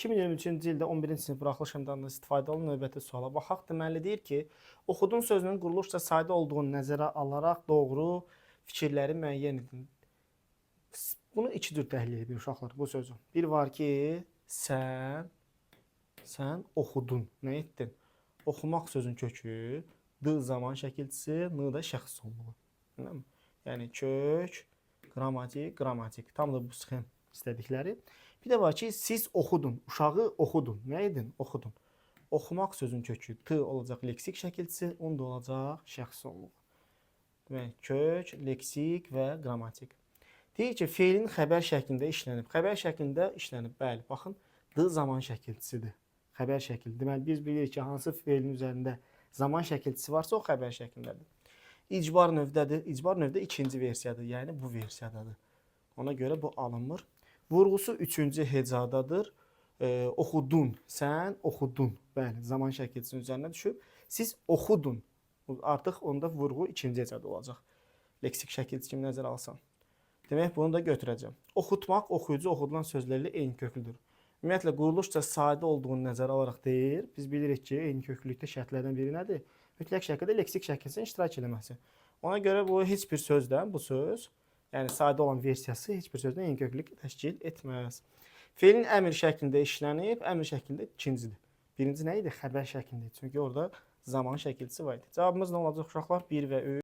2023-cü ildə 11-ci sinif buraxılış imtahanında istifadə olunan növbəti suala baxaq. Deməli deyir ki, oxudun sözünün quruluşca sayda olduğunu nəzərə alaraq doğru fikirləri müəyyən edin. Bunu iki cür təhlil edir uşaqlar bu sözü. Bir var ki, sən oxudun. Nə etdin? Oxumaq sözün kökü, d zaman şəkilçisi, n da şəxs sonluğu. Yəni kök, qrammatik. Tam da bu sxem istədikləri. Bir də var ki, siz oxudun, uşağı oxudun. Nə edin? Oxudun. Oxumaq sözün kökü t olacaq leksik şəkilçisi, un da olacaq şəxs sonluğu. Demək, kök, leksik və qrammatik. Deyir ki, feilin xəbər şəklində işlənib. Xəbər şəklində işlənib, bəli, baxın, d zaman şəkilçisidir. Xəbər şəkli. Deməli, biz bilirik ki, hansı feilin üzərində zaman şəkilçisi varsa, o xəbər şəklindədir. İcbar növdədir. İcbar növdə ikinci versiyadır, yəni bu versiyadadır. Ona görə bu alınmır. Vurğusu üçüncü hecadadır. Oxudun, sən oxudun. Bəli, zaman şəkilçisinin üzərinə düşüb. Siz oxudun. Artıq onda vurğu ikinci hecada olacaq. Leksik şəkilçisi kimi nəzərə alsan. Demək, bunu da götürəcəm. Oxutmaq, oxuyucu, oxudulan sözlərlə eyni köklüdür. Ümumiyyətlə, quruluşca sadə olduğunu nəzərə alaraq deyir. Biz bilirik ki, eyni köklülükdə şərtlərdən biri nədir? Mütləq şəkildə leksik şəkilçisinin iştirak eləməsi. Ona görə bu heç bir sözdən, bu söz, yəni sadə olan versiyası heç bir sözdən eyni köklülük təşkil etməz. Feilin əmr şəklində işlənib, əmr şəklində ikincidir. Birinci nə idi? Xəbər şəklində idi. Çünki orada zaman şəkilçisi var idi. Cavabımız nə olacaq uşaqlar? 1 və 3.